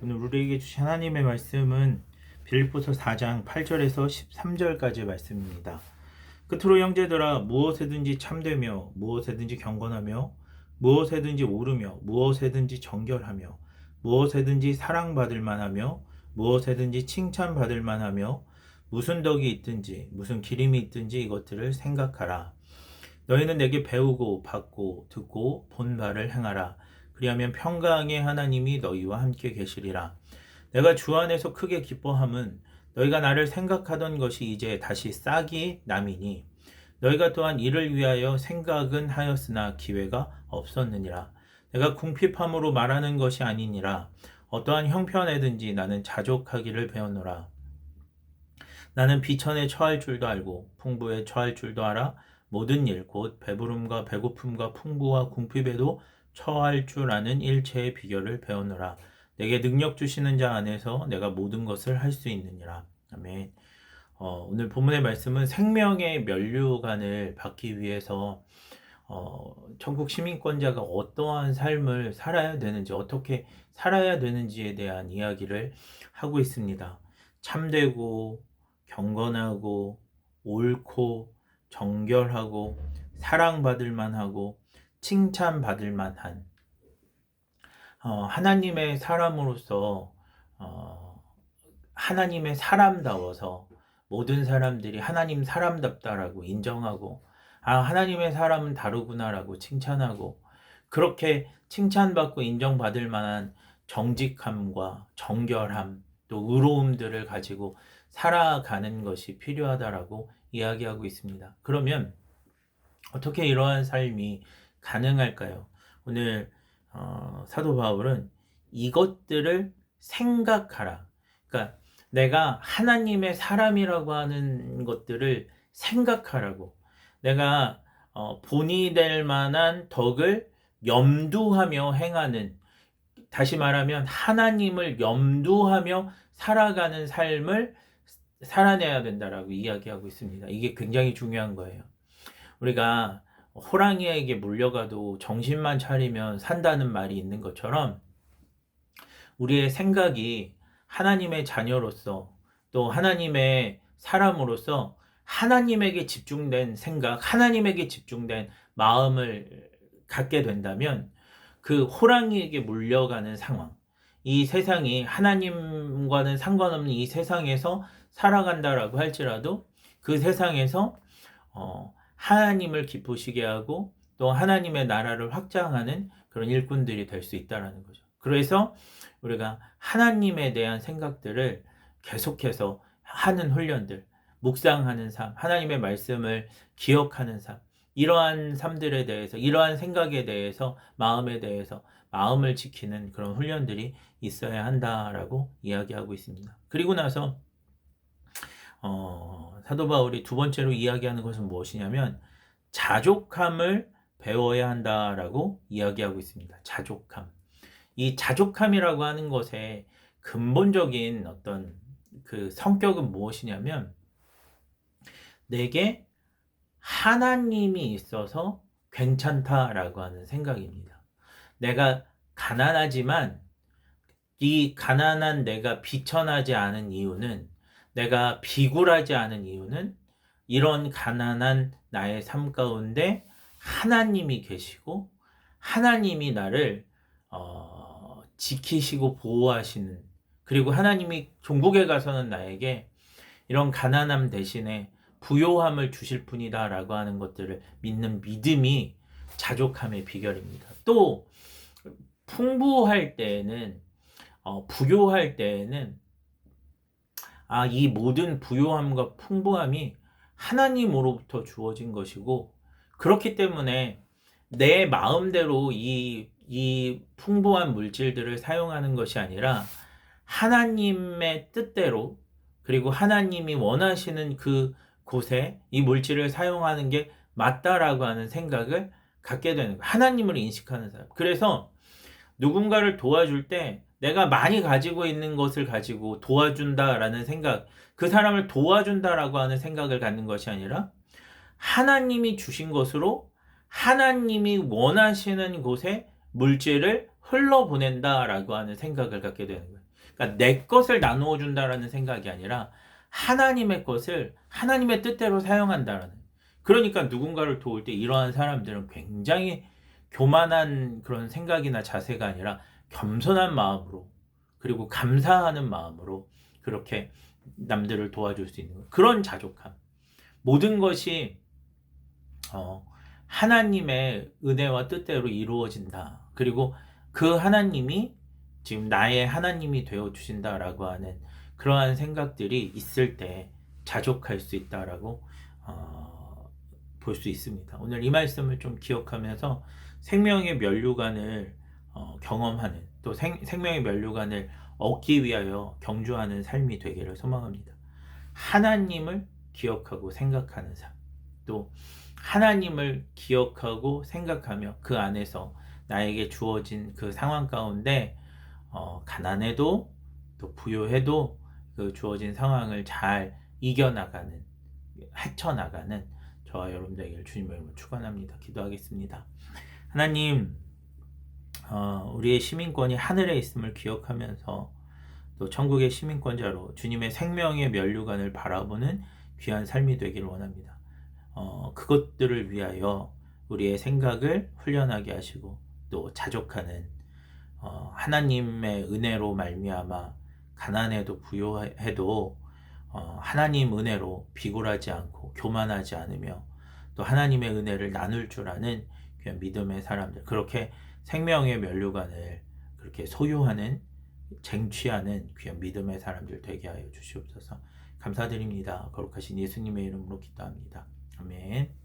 오늘 우리에게 주신 하나님의 말씀은 빌립보서 4장 8절에서 13절까지의 말씀입니다. 끝으로 형제들아 무엇에든지 참되며 무엇에든지 경건하며 무엇에든지 오르며 무엇에든지 정결하며 무엇에든지 사랑받을 만하며 무엇에든지 칭찬받을 만하며 무슨 덕이 있든지 무슨 기림이 있든지 이것들을 생각하라. 너희는 내게 배우고 받고 듣고 본 바를 행하라. 그리하면 평강의 하나님이 너희와 함께 계시리라. 내가 주 안에서 크게 기뻐함은 너희가 나를 생각하던 것이 이제 다시 싹이 남이니 너희가 또한 이를 위하여 생각은 하였으나 기회가 없었느니라. 내가 궁핍함으로 말하는 것이 아니니라. 어떠한 형편에든지 나는 자족하기를 배웠노라. 나는 비천에 처할 줄도 알고 풍부에 처할 줄도 알아. 모든 일 곧 배부름과 배고픔과 풍부와 궁핍에도 처할 줄 아는 일체의 비결을 배우노라. 내게 능력 주시는 자 안에서 내가 모든 것을 할 수 있느니라. 아멘. 오늘 본문의 말씀은 생명의 면류관을 받기 위해서 천국 시민권자가 어떠한 삶을 살아야 되는지, 어떻게 살아야 되는지에 대한 이야기를 하고 있습니다. 참되고 경건하고 옳고 정결하고 사랑받을 만하고 칭찬받을 만한 하나님의 사람으로서 하나님의 사람다워서 모든 사람들이 하나님 사람답다라고 인정하고 하나님의 사람은 다르구나라고 칭찬하고 그렇게 칭찬받고 인정받을 만한 정직함과 정결함 또 의로움들을 가지고 살아가는 것이 필요하다라고 이야기하고 있습니다. 그러면 어떻게 이러한 삶이 가능할까요? 오늘 사도 바울은 이것들을 생각하라. 그러니까 내가 하나님의 사람이라고 하는 것들을 생각하라고. 내가 본이 될 만한 덕을 염두하며 행하는, 다시 말하면 하나님을 염두하며 살아가는 삶을 살아내야 된다라고 이야기하고 있습니다. 이게 굉장히 중요한 거예요. 우리가 호랑이에게 물려가도 정신만 차리면 산다는 말이 있는 것처럼 우리의 생각이 하나님의 자녀로서 또 하나님의 사람으로서 하나님에게 집중된 생각, 하나님에게 집중된 마음을 갖게 된다면 그 호랑이에게 물려가는 상황, 이 세상이 하나님과는 상관없는 이 세상에서 살아간다라고 할지라도 그 세상에서 하나님을 기쁘시게 하고 또 하나님의 나라를 확장하는 그런 일꾼들이 될 수 있다라는 거죠. 그래서 우리가 하나님에 대한 생각들을 계속해서 하는 훈련들, 묵상하는 삶, 하나님의 말씀을 기억하는 삶, 이러한 삶들에 대해서, 이러한 생각에 대해서, 마음에 대해서 마음을 지키는 그런 훈련들이 있어야 한다라고 이야기하고 있습니다. 그리고 나서 사도 바울이 두 번째로 이야기하는 것은 무엇이냐면 자족함을 배워야 한다라고 이야기하고 있습니다. 자족함. 이 자족함이라고 하는 것의 근본적인 어떤 그 성격은 무엇이냐면 내게 하나님이 있어서 괜찮다라고 하는 생각입니다. 내가 가난하지만 이 가난한 내가 비천하지 않은 이유는, 내가 비굴하지 않은 이유는 이런 가난한 나의 삶 가운데 하나님이 계시고 하나님이 나를 지키시고 보호하시는, 그리고 하나님이 종국에 가서는 나에게 이런 가난함 대신에 부요함을 주실 분이다 라고 하는 것들을 믿는 믿음이 자족함의 비결입니다. 또 풍부할 때에는 부요할 때에는 이 모든 부요함과 풍부함이 하나님으로부터 주어진 것이고 그렇기 때문에 내 마음대로 이 풍부한 물질들을 사용하는 것이 아니라 하나님의 뜻대로, 그리고 하나님이 원하시는 그 곳에 이 물질을 사용하는 게 맞다라고 하는 생각을 갖게 되는 거예요. 하나님을 인식하는 사람. 그래서 누군가를 도와줄 때 내가 많이 가지고 있는 것을 가지고 도와준다라는 생각, 그 사람을 도와준다라고 하는 생각을 갖는 것이 아니라 하나님이 주신 것으로 하나님이 원하시는 곳에 물질을 흘러보낸다라고 하는 생각을 갖게 되는 거예요. 그러니까 내 것을 나누어 준다라는 생각이 아니라 하나님의 것을 하나님의 뜻대로 사용한다라는. 그러니까 누군가를 도울 때 이러한 사람들은 굉장히 교만한 그런 생각이나 자세가 아니라 겸손한 마음으로, 그리고 감사하는 마음으로 그렇게 남들을 도와줄 수 있는 그런 자족함. 모든 것이 하나님의 은혜와 뜻대로 이루어진다. 그리고 그 하나님이 지금 나의 하나님이 되어 주신다라고 하는 그러한 생각들이 있을 때 자족할 수 있다라고 볼 수 있습니다. 오늘 이 말씀을 좀 기억하면서 생명의 면류관을 경험하는, 또 생명의 면류관을 얻기 위하여 경주하는 삶이 되기를 소망합니다. 하나님을 기억하고 생각하는 삶, 또 하나님을 기억하고 생각하며 그 안에서 나에게 주어진 그 상황 가운데 가난해도 또 부유해도 그 주어진 상황을 잘 이겨나가는, 헤쳐나가는 저와 여러분 되기를 주님의 이름으로 축원합니다. 기도하겠습니다. 하나님, 우리의 시민권이 하늘에 있음을 기억하면서 또 천국의 시민권자로 주님의 생명의 면류관을 바라보는 귀한 삶이 되기를 원합니다. 그것들을 위하여 우리의 생각을 훈련하게 하시고 또 자족하는 하나님의 은혜로 말미암아 가난해도 부유해도 하나님 은혜로 비굴하지 않고 교만하지 않으며 또 하나님의 은혜를 나눌 줄 아는 그냥 믿음의 사람들, 그렇게 생명의 면류관을 그렇게 소유하는, 쟁취하는 귀한 믿음의 사람들 되게 하여 주시옵소서. 감사드립니다. 거룩하신 예수님의 이름으로 기도합니다. 아멘.